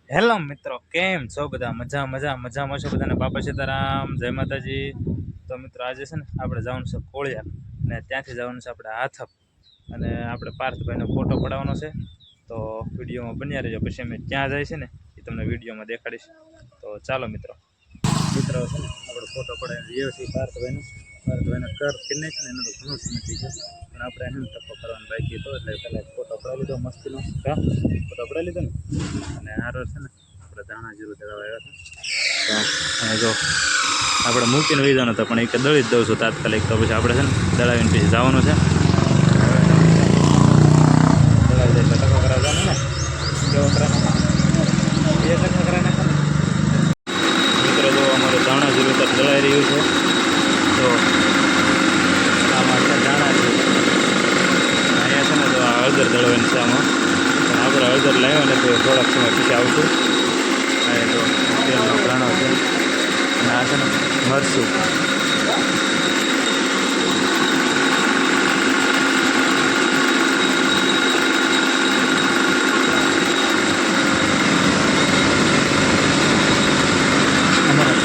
Hello મિત્રો, કેમ છો બધા? મજામાં છો બધાને? બાપા સીતારામ, જય માતાજી. તો મિત્રો આજે છે ને આપણે જવાનું છે કોળિયા, ને ત્યાંથી જવાનું છે આપણે હાથપ, અને આપણે પાર્થભાઈનો ફોટો પડાવવાનો છે. તો વિડીયોમાં બન્યા રહેજો, પછી અમે ક્યાં જાય છે ને એ તમને વિડીયોમાં દેખાડીશ. તો ચાલો મિત્રો છે ને આપણે ફોટો પડાવીને જઈએ છીએ પાર્થભાઈનો કર કિન્ને છે ને એનો તો ઘણો સમય થઈ ગયો, પણ આપણે એને ટપ્પો કરવાનો બાકી હતો, એટલે પહેલાં ફોટો પડાવી લીધો મસ્તીનો. ફોટો પડાવી લીધો ને, અને હારો છે ને આપણે ધાણા જીરું દળાવા આવ્યા હતા. તો અને જો આપણે મૂકીને વહી જવાનો હતો, પણ એક દળી જ દઉં છું તાત્કાલિક. તો પછી આપણે છે ને દળાવીને પછી જવાનું છે. દળાવી જાય એટલે ટકો કરાવવાનું ને, કેવો કરાવવાનો 2 ટકા કરાવી નાખો. મિત્રો જો અમારું ધાણા જીરું તો દળાઈ રહ્યું છે. તો આમાં છે ધાણા જીરું, અહીંયા છે ને તો આ હળદર દળવાની છે આમાં, પણ આપણે હળદર લાવ્યો ને તો થોડાક સમય પછી આવશું. હા તો તેલનો ઘાણો છે, અને આ છે ને મરચું.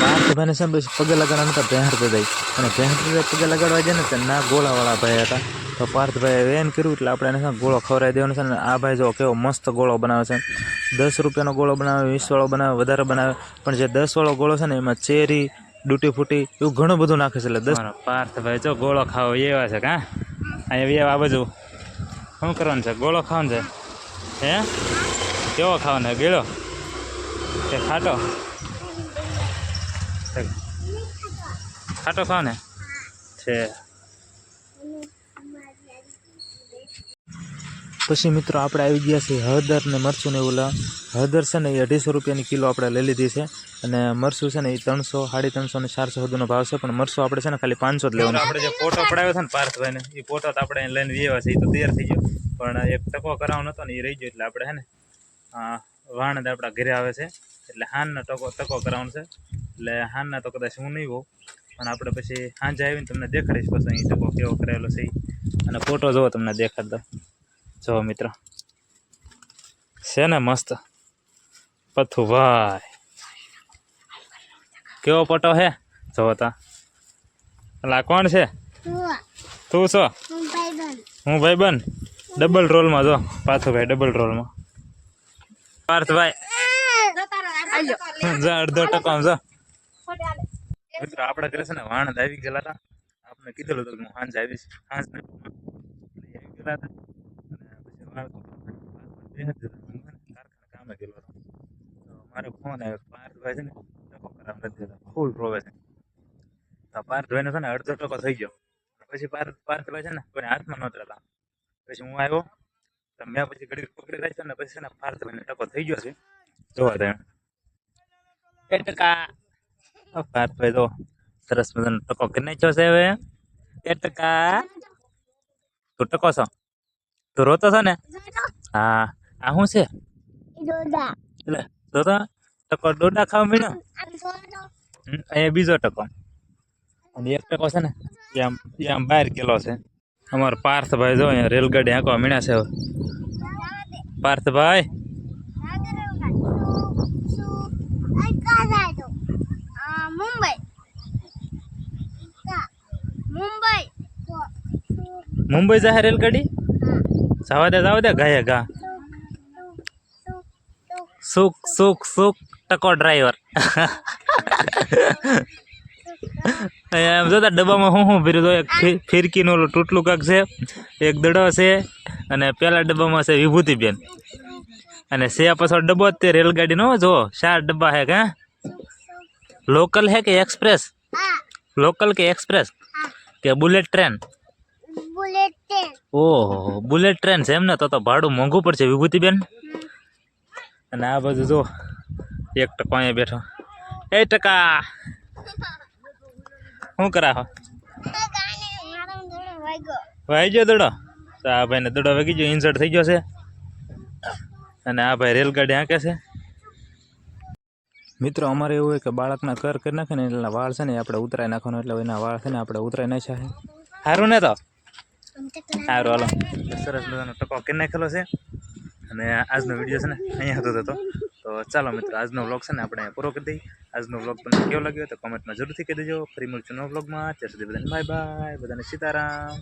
પાર્થભાઈને છે પછી પગે લગાડવા નતા, ભેંહર દઈ, અને ભેંહર પગે લગાડવા જાય ને તો ના ગોળાવાળા ભાઈ હતા. તો પાર્થભાઈએ વેન કર્યું એટલે આપણે એને ગોળો ખવડાવી દેવાનો છે. ને આ ભાઈ જો કેવો મસ્ત ગોળો બનાવે છે. 10 રૂપિયાનો ગોળો બનાવે, 20 વાળો બનાવે, વધારે બનાવે, પણ જે 10 વાળો ગોળો છે ને એમાં ચેરી, ડૂટી ફૂટી એવું ઘણું બધું નાખે છે. એટલે 10 પાર્થભાઈ જો ગોળો ખાવો એવા છે. કાં અહીંયા આ બાજુ શું કરવાનું છે? ગોળો ખાવાનો છે. હે કેવો ખાવાનો? ગેળો કે ખાટો? ખાટો ખાવ ને છે. પછી મિત્રો આપણે આવી ગયા છીએ હળદર ને મરચું ને એવું લા. હળદર છે ને એ 250 રૂપિયાની કિલો આપણે લઈ લીધી છે, અને મરચું છે ને એ 300, 350 ને 400 સુધીનો ભાવ છે, પણ મરચું આપણે છે ને ખાલી 500 જ લેવાનું. આપણે જે ફોટો પડાવ્યો છે ને પાર્થભાઈને, એ ફોટો તો આપણે લઈને વ્યવા છે, એ તો તૈયાર થઈ ગયો, પણ એક ટકો કરાવવાનો હતો ને એ રહી ગયો. એટલે આપણે છે ને વાણદ આપણા ઘરે આવે છે, એટલે હાનનો ટકો કરાવવાનો છે. એટલે હાનના તો કદાચ હું નહીં હોઉં, પણ આપણે પછી સાંજે આવીને તમને દેખાડીશ પછી અહીં ટકો કેવો કરેલો છે. અને ફોટો જોવો તમને દેખાડ દો. જો મિત્રો છે ને મસ્ત પથ્થું ભાઈ, કેવો ફોટો હે જોવો તા. એટલે કોણ છે? તું છો? હું ભાઈબંધ. ડબલ રોલમાં જો પાર્થભાઈ, ડબલ રોલમાં. પાર્થભાઈ અડધો ટકો જો મિત્રો આપણે ઘરે છે ને વાણંદ આવી ગયેલા હતા. આપણે કીધેલું હતું કે હું સાંજ આવીશ, સાંજ આવી ગયેલા હતા. અને પછી કારખાને કામે ગયેલો હતો, તો મારો ફોન આવ્યો. પાર્થભાઈ છે ને ટકો કરાવ નથી દેતા, ફૂલ રોવે છે. તો પાર્થભાઈને છે ને અડધો ટકો થઈ ગયો. પછી પાર્થભાઈ છે ને કોઈ હાથમાં નહોતા હતા. પછી હું આવ્યો તો મેં પછી ઘડી પકડી રાખ્યો, ને પછી છે ને પાર્થભાઈને ટકો થઈ ગયો છે. જોવા દે 1 ટકા. પાર્થભાઈ તો સરસ મજાનો ટકો કરી નાખ્યો છે. હવે 1 ટકા. તું ટકો છો? તું રોતો છો ને? હા. આ શું છે? એટલે તો ટકો ડોડા ખાવા મળ્યો. અહીંયા બીજો ટકો, અને 1 ટકો છે ને એ આમ બહાર ગયેલો છે. અમારો પાર્થભાઈ જો અહીંયા રેલગાડી હાંકવા મીણ્યા છે. પાર્થભાઈ મુંબઈ જાય રેલગાડી. જવા દે ગાયે ગા. સુખ ટકો ડ્રાઈવર. એમ જોતા ડબ્બામાં હું ભર્યું તો એક ફિરકીનું ઓલું તૂટલું કાક છે, એક દડો છે, અને પેલા ડબ્બામાં છે વિભૂતિબેન, અને છે પાછો ડબ્બો જ તે રેલગાડીનો. જો 4 ડબ્બા હે. કે લોકલ હે કે એક્સપ્રેસ? લોકલ કે એક્સપ્રેસ કે બુલેટ ટ્રેન? ઓહો, બુલેટ ટ્રેન છે એમ ને? તો ભાડું મોંઘું પડશે વિભૂતિબેન. અને આ બાજુ જો 1 ટકો અહીંયા બેઠો. 1 ટકા. શું કરા? વાઈ ગયો દડો? તો આ ભાઈને દડો વાગી ગયો, ઇન્જર્ડ થઈ ગયો છે. અને આ ભાઈ રેલગાડી હાંકે છે. મિત્રો અમારે એવું હોય કે બાળકના કર કરી નાખે ને એટલે વાળ છે ને આપણે ઉતરાઈ નાખવાનો, એટલે એના વાળ છે ને આપણે ઉતરાઈ નાખ્યા છે. સારું ને? તો સારું, હાલો. સરસ મજાનો ટકો કરી નાખેલો છે. અને આજનો વિડીયો છે ને અહીંયા હતો. તો ચાલો મિત્રો, આજનો વ્લોગ છે ને આપણે પૂરો કરી દઈએ. આજનો વ્લોગ તમને કેવો લાગ્યો તો કમેન્ટમાં જરૂરથી કહી દેજો. ફરી મળશું નવા વ્લોગમાં. ત્યાં સુધી બધાને બાય બાય, બધાને સીતારામ.